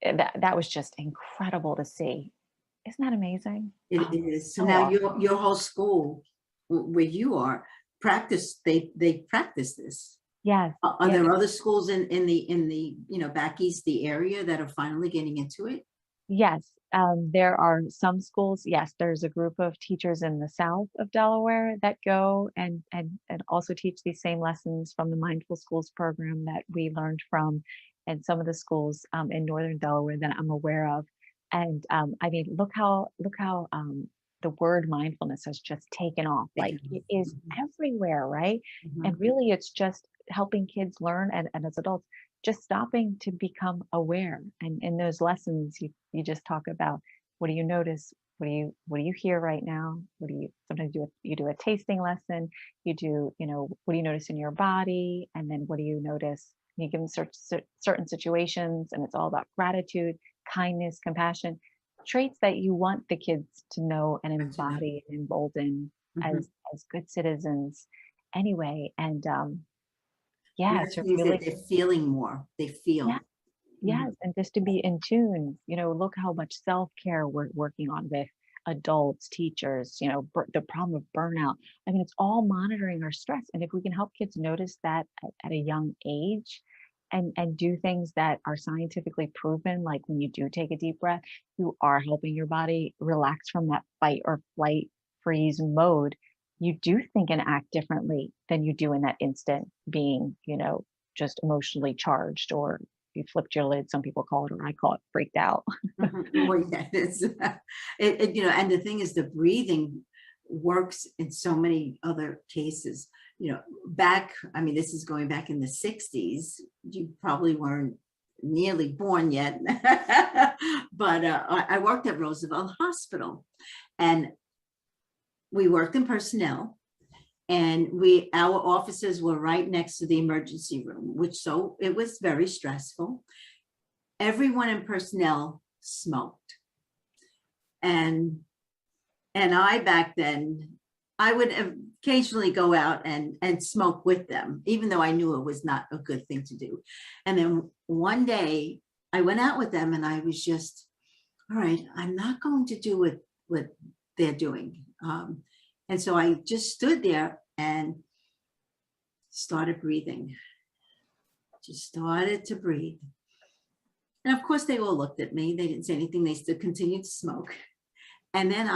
that was just incredible to see. Isn't that amazing? It is. So now awesome. Your whole school where you are they practice this. Yes. Are there other schools in the back east, the area, that are finally getting into it? Yes. There are some schools. Yes, there's a group of teachers in the south of Delaware that go and also teach these same lessons from the Mindful Schools program that we learned from, and some of the schools in northern Delaware that I'm aware of. And I mean, look how the word mindfulness has just taken off. Like, it is everywhere, right? And really, it's just helping kids learn, and as adults, just stopping to become aware. And in those lessons, you just talk about, what do you notice? What do you hear right now? Sometimes you do a tasting lesson. You do, what do you notice in your body? And then what do you notice? You give them certain situations, and it's all about gratitude, kindness, compassion, traits that you want the kids to know and embody and embolden as good citizens anyway. And it's really, they're feeling more. They feel. Yes. And just to be in tune, look how much self-care we're working on with adults, teachers, the problem of burnout. I mean, it's all monitoring our stress. And if we can help kids notice that at a young age and do things that are scientifically proven, like when you do take a deep breath, you are helping your body relax from that fight or flight freeze mode. You do think and act differently than you do in that instant being, just emotionally charged, or you flipped your lid, some people call it, or I call it freaked out. Well, yeah, and the thing is, the breathing works in so many other cases. This is going back in the 60s. You probably weren't nearly born yet, but I worked at Roosevelt Hospital, and we worked in personnel, and our offices were right next to the emergency room, so it was very stressful. Everyone in personnel smoked. And back then, I would occasionally go out and smoke with them, even though I knew it was not a good thing to do. And then one day I went out with them, and I was just, all right, I'm not going to do what they're doing. And so I just stood there and started breathing. Just started to breathe. And of course, they all looked at me. They didn't say anything. They still continued to smoke. And then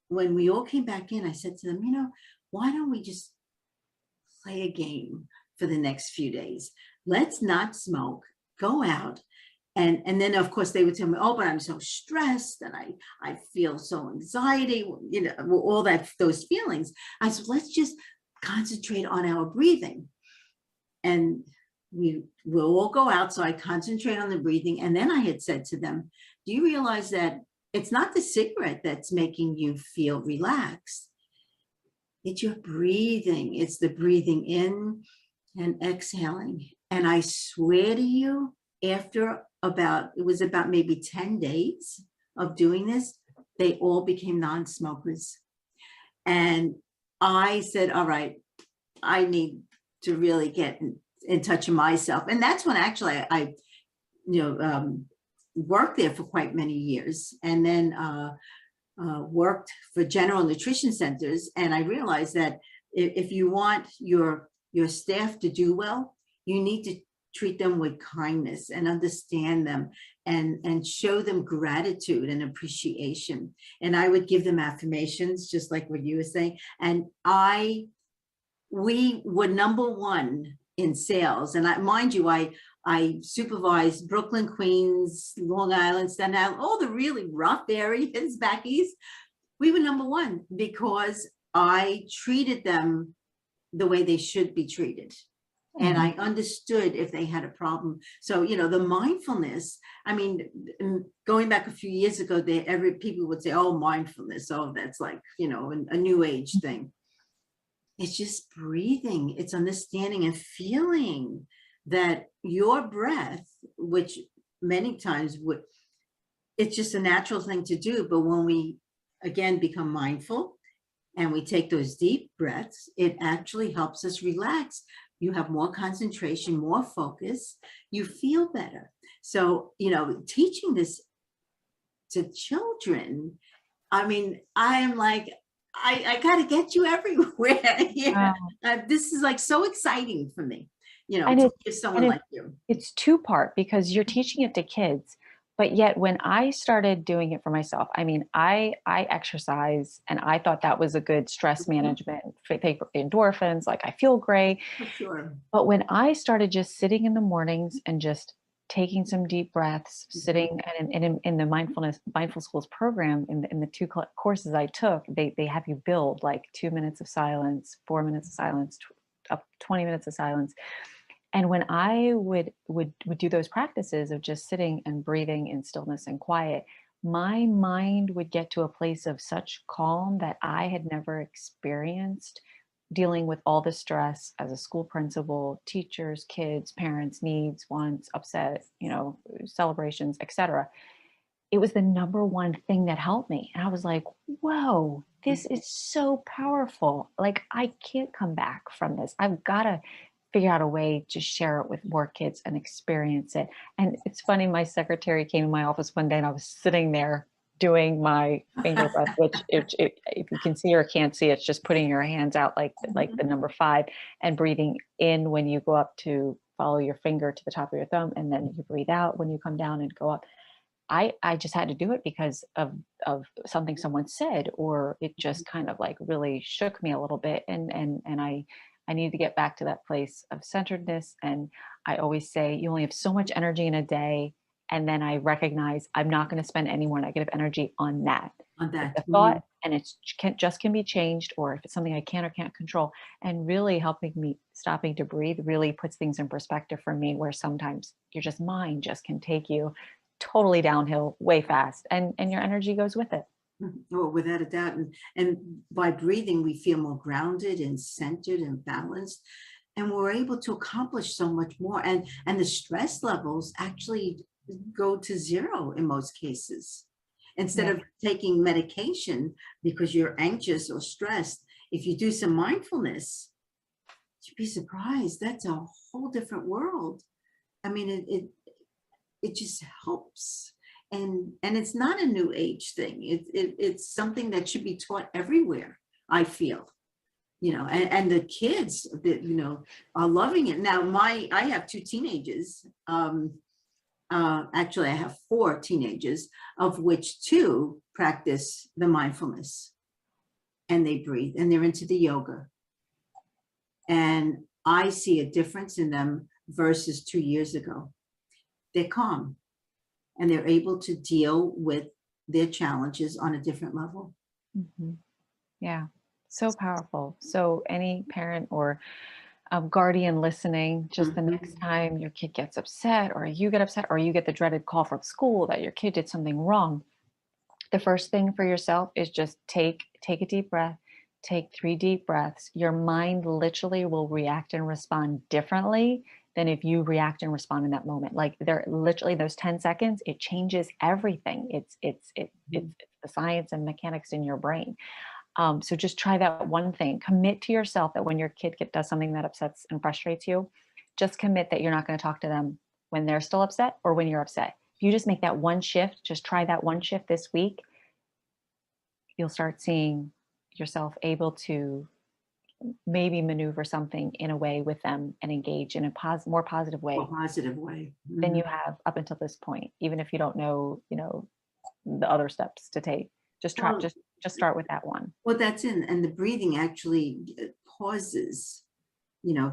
when we all came back in, I said to them, why don't we just play a game for the next few days? Let's not smoke, go out. And then, of course, they would tell me, oh, but I'm so stressed and I feel so anxiety, all those feelings. I said, let's just concentrate on our breathing. And we will all go out. So I concentrate on the breathing. And then I had said to them, do you realize that it's not the cigarette that's making you feel relaxed? It's your breathing. It's the breathing in and exhaling. And I swear to you, after it was about maybe 10 days of doing this, they all became non-smokers. And I said, all right, I need to really get in touch with myself. And that's when actually I worked there for quite many years, and then worked for general nutrition centers. And I realized that if you want your staff to do well, you need to treat them with kindness and understand them and show them gratitude and appreciation. And I would give them affirmations, just like what you were saying. And we were number one in sales. And mind you, I supervised Brooklyn, Queens, Long Island, Staten Island, all the really rough areas back east. We were number one because I treated them the way they should be treated. Mm-hmm. And I understood if they had a problem. So, the mindfulness, going back a few years ago, people would say, oh, mindfulness. Oh, that's like, a new age thing. It's just breathing. It's understanding and feeling that your breath, which many times it's just a natural thing to do. But when we, again, become mindful and we take those deep breaths, it actually helps us relax. You have more concentration, more focus, you feel better. So, teaching this to children, I am like, I got to get you everywhere. Yeah. This is like so exciting for me, to give someone like you. It's two-part, because you're teaching it to kids, but yet when I started doing it for myself, I exercise, and I thought that was a good stress management, take endorphins, like I feel great. For sure. But when I started just sitting in the mornings and just taking some deep breaths, sitting and in the Mindful Schools program, in the two courses I took, they have you build like 2 minutes of silence, 4 minutes of silence, up 20 minutes of silence. And when I would do those practices of just sitting and breathing in stillness and quiet, my mind would get to a place of such calm that I had never experienced dealing with all the stress as a school principal, teachers, kids, parents, needs, wants, upset, celebrations, etc. It was the number one thing that helped me. And I was like, whoa, this is so powerful. Like, I can't come back from this. I've got to figure out a way to share it with more kids and experience it. And it's funny, my secretary came in my office one day and I was sitting there doing my finger breath, which if you can see or can't see, it's just putting your hands out like the number 5 and breathing in when you go up to follow your finger to the top of your thumb, and then you breathe out when you come down and go up. I just had to do it because of something someone said, or it just kind of like really shook me a little bit, and I need to get back to that place of centeredness. And I always say you only have so much energy in a day, and then I recognize I'm not going to spend any more negative energy on that. On that. It's a thought, and it's can be changed, or if it's something I can or can't control. And really helping me stopping to breathe really puts things in perspective for me, where sometimes your just mind just can take you totally downhill way fast, and your energy goes with it. Oh, without a doubt. And by breathing, we feel more grounded and centered and balanced, and we're able to accomplish so much more. And the stress levels actually go to 0 in most cases. Instead of taking medication because you're anxious or stressed, if you do some mindfulness, you'd be surprised. That's a whole different world. I mean, it just helps. And it's not a new age thing. It's something that should be taught everywhere, I feel. And the kids that, are loving it. Now, I have 2 teenagers. Actually, I have 4 teenagers, of which 2 practice the mindfulness, and they breathe, and they're into the yoga. And I see a difference in them versus 2 years ago. They're calm, and they're able to deal with their challenges on a different level. Mm-hmm. Yeah, so powerful. So any parent or guardian listening, just the next time your kid gets upset, or you get upset, or you get the dreaded call from school that your kid did something wrong, the first thing for yourself is just take a deep breath, take 3 deep breaths. Your mind literally will react and respond differently than if you react and respond in that moment. Like they're literally those 10 seconds, it changes everything. It's the science and mechanics in your brain. So just try that one thing. Commit to yourself that when your kid does something that upsets and frustrates you, just commit that you're not going to talk to them when they're still upset or when you're upset. If you just make that one shift, just try that one shift this week, you'll start seeing yourself able to maybe maneuver something in a way with them and engage in a more positive way than you have up until this point, even if you don't know, the other steps to take. Just try, just start with that one. Well, that's in, and the breathing actually pauses,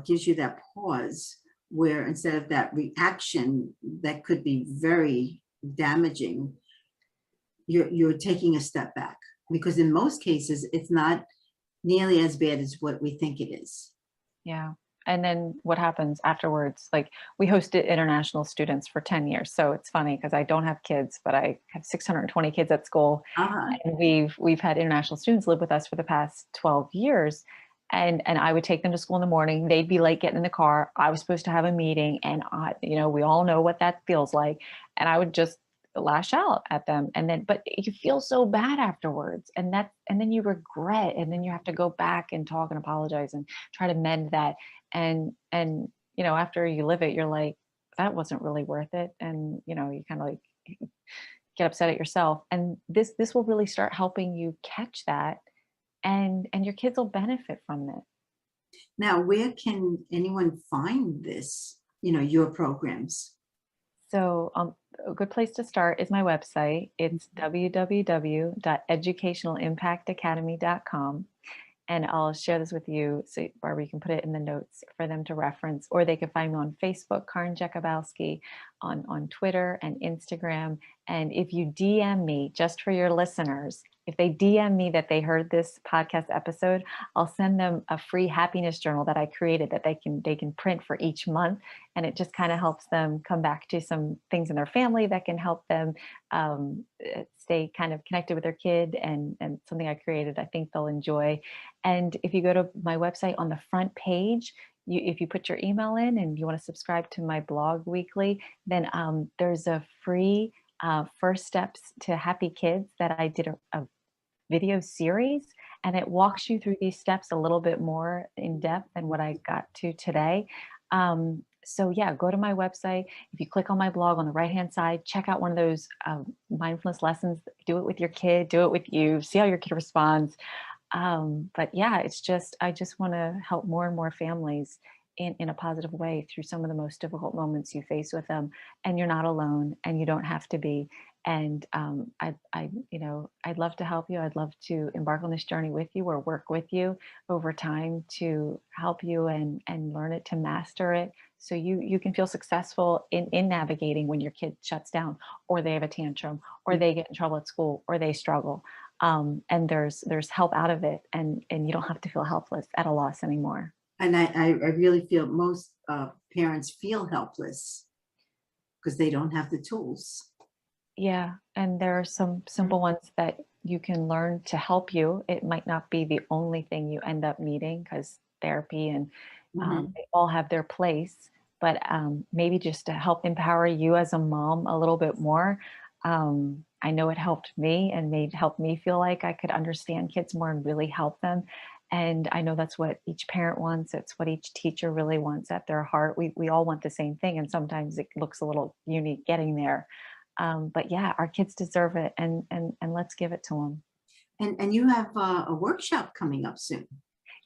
gives you that pause where instead of that reaction that could be very damaging, you're taking a step back, because in most cases, it's not nearly as bad as what we think it is. Yeah. And then what happens afterwards? Like we hosted international students for 10 years. So it's funny because I don't have kids, but I have 620 kids at school. And we've had international students live with us for the past 12 years. And I would take them to school in the morning. They'd be late getting in the car. I was supposed to have a meeting, and we all know what that feels like. And I would just lash out at them, but you feel so bad afterwards, and then you regret, and then you have to go back and talk and apologize and try to mend that. And after you live it, you're like, that wasn't really worth it. And you kind of like get upset at yourself. And this will really start helping you catch that, and your kids will benefit from it. Now, where can anyone find this, your programs? So a good place to start is my website. It's www.educationalimpactacademy.com. And I'll share this with you, so Barbara, you can put it in the notes for them to reference, or they can find me on Facebook, Karin Jakubowski, on Twitter and Instagram. And if you DM me, just for your listeners, if they DM me that they heard this podcast episode, I'll send them a free happiness journal that I created that they can print for each month. And it just kind of helps them come back to some things in their family that can help them stay kind of connected with their kid, and something I created I think they'll enjoy. And if you go to my website, on the front page, if you put your email in and you want to subscribe to my blog weekly, then there's a free first steps to happy kids that I did a video series, and it walks you through these steps a little bit more in depth than what I got to today. So yeah, go to my website. If you click on my blog on the right-hand side, check out one of those mindfulness lessons. Do it with your kid, do it with you, see how your kid responds. But yeah, it's just, I just want to help more and more families in a positive way through some of the most difficult moments you face with them. And you're not alone, and you don't have to be. And I'd love to help you. I'd love to embark on this journey with you or work with you over time to help you and learn it, to master it, so you can feel successful in navigating when your kid shuts down, or they have a tantrum, or they get in trouble at school, or they struggle. And there's help out of it, and you don't have to feel helpless at a loss anymore. And I really feel most parents feel helpless because they don't have the tools. Yeah, and there are some simple ones that you can learn to help you. It might not be the only thing you end up needing, because therapy and Mhm. they all have their place, but maybe just to help empower you as a mom a little bit more. I know it helped me and made helped me feel like I could understand kids more and really help them. And I know that's what each parent wants. It's what each teacher really wants at their heart. We all want the same thing, and sometimes it looks a little unique getting there. But yeah, our kids deserve it, and let's give it to them. And you have a workshop coming up soon.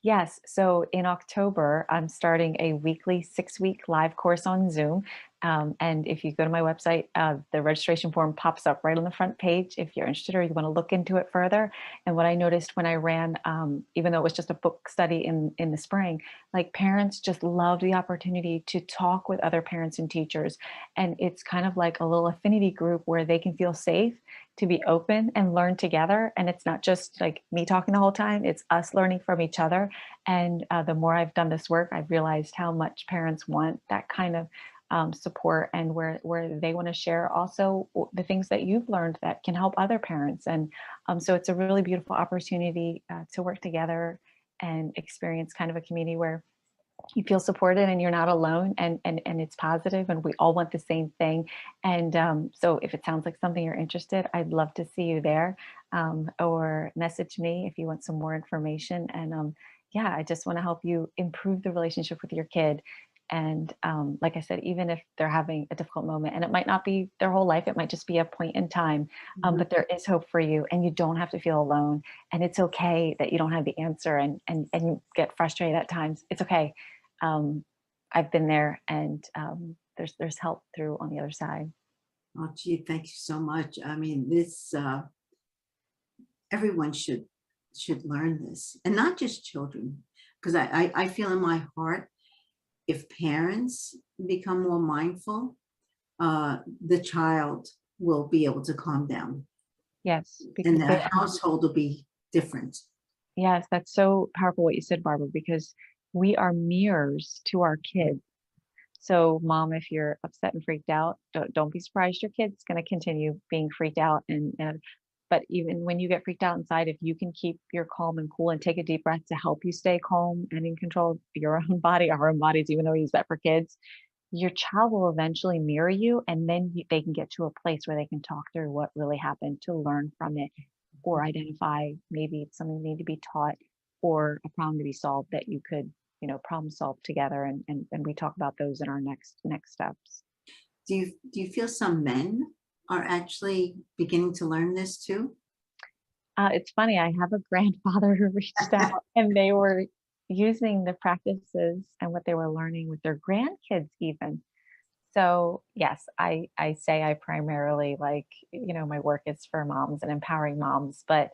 Yes. So in October, I'm starting a weekly 6-week live course on Zoom. And if you go to my website, the registration form pops up right on the front page if you're interested or you want to look into it further. And what I noticed when I ran, even though it was just a book study in the spring, like parents just love the opportunity to talk with other parents and teachers. And it's kind of like a little affinity group where they can feel safe to be open and learn together. And it's not just like me talking the whole time, it's us learning from each other. And the more I've done this work, I've realized how much parents want that kind of support, and where they want to share also the things that you've learned that can help other parents. And so it's a really beautiful opportunity to work together and experience kind of a community where you feel supported and you're not alone, and it's positive, and we all want the same thing. And so if it sounds like something you're interested, I'd love to see you there, or message me if you want some more information. And yeah, I just want to help you improve the relationship with your kid. And like I said, even if they're having a difficult moment, and it might not be their whole life, it might just be a point in time, Mhm. but there is hope for you, and you don't have to feel alone. And it's okay that you don't have the answer, and you get frustrated at times. It's okay. um, I've been there, and there's help through on the other side. Oh, gee, thank you so much. I mean, this everyone should learn this, and not just children, because I feel in my heart, if parents become more mindful, the child will be able to calm down, Yes, and because the household will be different. yes, that's so powerful what you said, Barbara, because we are mirrors to our kids. So, mom, if you're upset and freaked out, don't be surprised your kid's going to continue being freaked out. And but even when you get freaked out inside, if you can keep your calm and cool and take a deep breath to help you stay calm and in control of your own body, our own bodies, even though we use that for kids, your child will eventually mirror you, and then they can get to a place where they can talk through what really happened, to learn from it, or identify maybe it's something that need to be taught, or a problem to be solved that you could, problem solve together. And we talk about those in our next steps. Do you feel some men are actually beginning to learn this too? It's funny, I have a grandfather who reached out, and they were using the practices and what they were learning with their grandkids even. So yes, I say I primarily, like, my work is for moms and empowering moms, but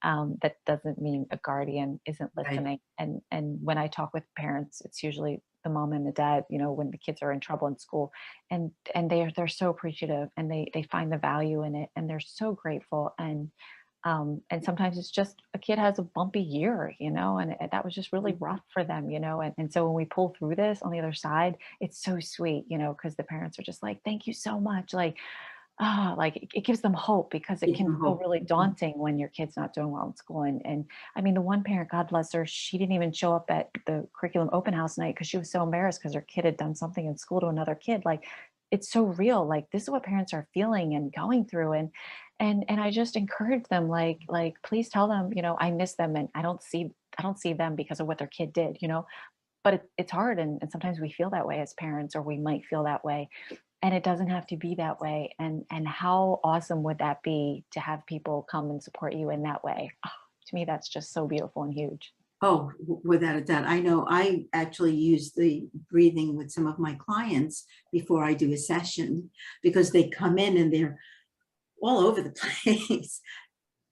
that doesn't mean a guardian isn't Right. listening. And when I talk with parents, it's usually the mom and the dad, when the kids are in trouble in school, and they're so appreciative, and they find the value in it, and they're so grateful. And sometimes it's just a kid has a bumpy year, and that was just really rough for them, and so when we pull through this on the other side, it's so sweet, because the parents are just like, thank you so much. Like, like it gives them hope, because it Give can them feel hope. really daunting when your kid's not doing well in school. And I mean, the one parent, God bless her, she didn't even show up at the curriculum open house night because she was so embarrassed because her kid had done something in school to another kid. Like, it's so real. Like, this is what parents are feeling and going through. And I just encourage them, like please tell them, I miss them, and I don't see them because of what their kid did. but it's hard. And sometimes we feel that way as parents, or we might feel that way. And it doesn't have to be that way. And how awesome would that be to have people come and support you in that way? Oh, to me, that's just so beautiful and huge. Oh, without a doubt. I know I actually use the breathing with some of my clients before I do a session, because they come in and they're all over the place.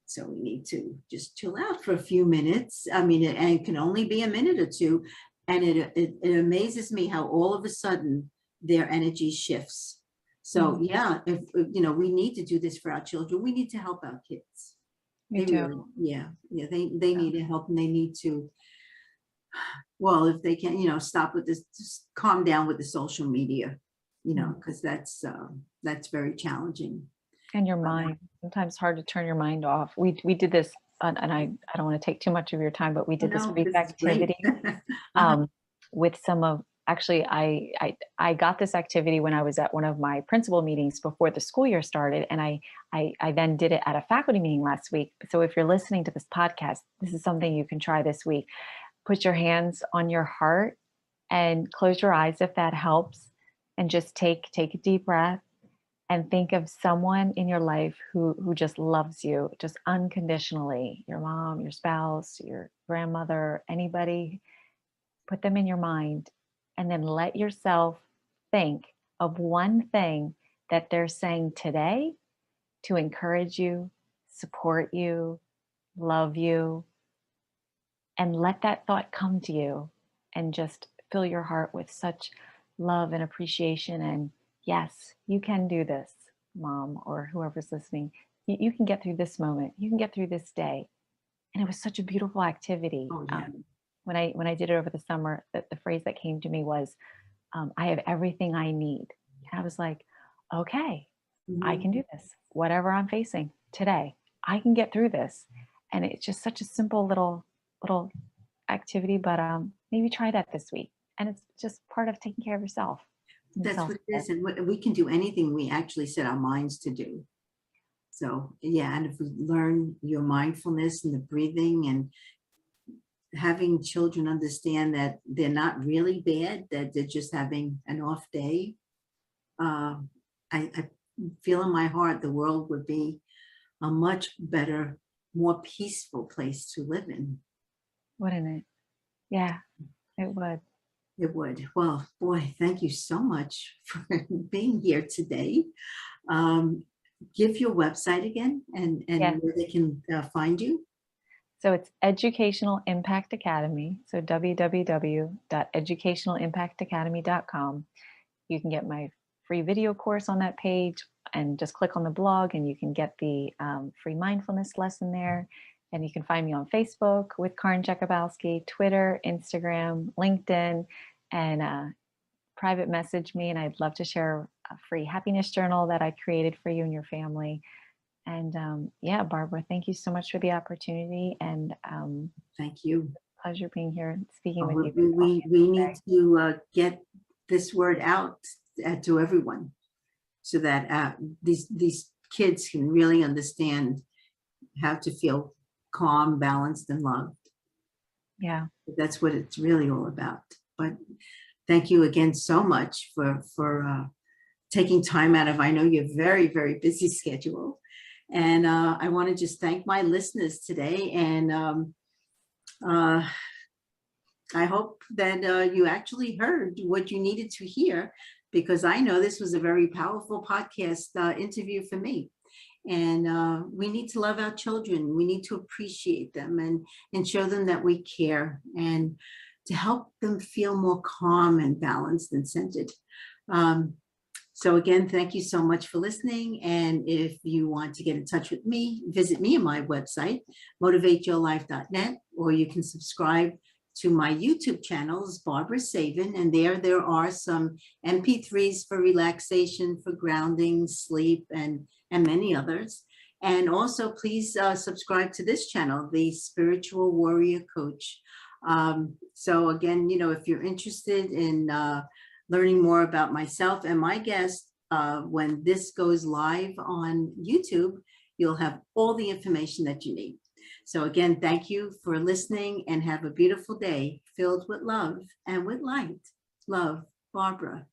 So we need to just chill out for a few minutes. I mean, and it can only be a minute or two. And it amazes me how all of a sudden their energy shifts. So yeah, if we need to do this for our children, we need to help our kids. Me too. They need help, and they need to, well, if they can, stop with this, just calm down with the social media, because that's very challenging. And your mind, sometimes hard to turn your mind off. We did this, and I don't want to take too much of your time, but we did this brief activity with some of, actually, I got this activity when I was at one of my principal meetings before the school year started. And I then did it at a faculty meeting last week. So if you're listening to this podcast, this is something you can try this week. Put your hands on your heart and close your eyes if that helps. And just take a deep breath and think of someone in your life who just loves you, just unconditionally. Your mom, your spouse, your grandmother, anybody. Put them in your mind. And then let yourself think of one thing that they're saying today to encourage you, support you, love you, and let that thought come to you and just fill your heart with such love and appreciation. And yes, you can do this, mom, or whoever's listening. You can get through this moment. You can get through this day. And it was such a beautiful activity. Oh, yeah. When I did it over the summer, the phrase that came to me was, I have everything I need. And I was like, okay, I can do this. Whatever I'm facing today, I can get through this. And it's just such a simple little activity, but maybe try that this week. And it's just part of taking care of yourself. That's what it is. And we can do anything we actually set our minds to do. So yeah, and if we learn your mindfulness and the breathing, and having children understand that they're not really bad, that they're just having an off day, I feel in my heart the world would be a much better, more peaceful place to live in. Wouldn't it? Yeah, it would. It would. Well, boy, thank you so much for being here today. Give your website again and where they can find you. So it's Educational Impact Academy. So www.educationalimpactacademy.com. You can get my free video course on that page, and just click on the blog and you can get the free mindfulness lesson there. And you can find me on Facebook with Karin Jakubowski, Twitter, Instagram, LinkedIn, and private message me. And I'd love to share a free happiness journal that I created for you and your family. And yeah, Barbara, thank you so much for the opportunity. And thank you. Pleasure being here and speaking with you. We need to get this word out to everyone, so that these kids can really understand how to feel calm, balanced, and loved. Yeah, that's what it's really all about. But thank you again so much for taking time out of, I know you're very, very busy schedule. And I want to just thank my listeners today. And I hope that you actually heard what you needed to hear, because I know this was a very powerful podcast interview for me. And we need to love our children. We need to appreciate them and show them that we care, and to help them feel more calm and balanced and centered. So again, thank you so much for listening. And if you want to get in touch with me, visit me on my website, motivateyourlife.net, or you can subscribe to my YouTube channels, Barbara Savin, and there are some MP3s for relaxation, for grounding, sleep, and many others. And also, please subscribe to this channel, the Spiritual Warrior Coach. So again, if you're interested in learning more about myself and my guest, when this goes live on YouTube, you'll have all the information that you need. So again, thank you for listening and have a beautiful day filled with love and with light. Love, Barbara.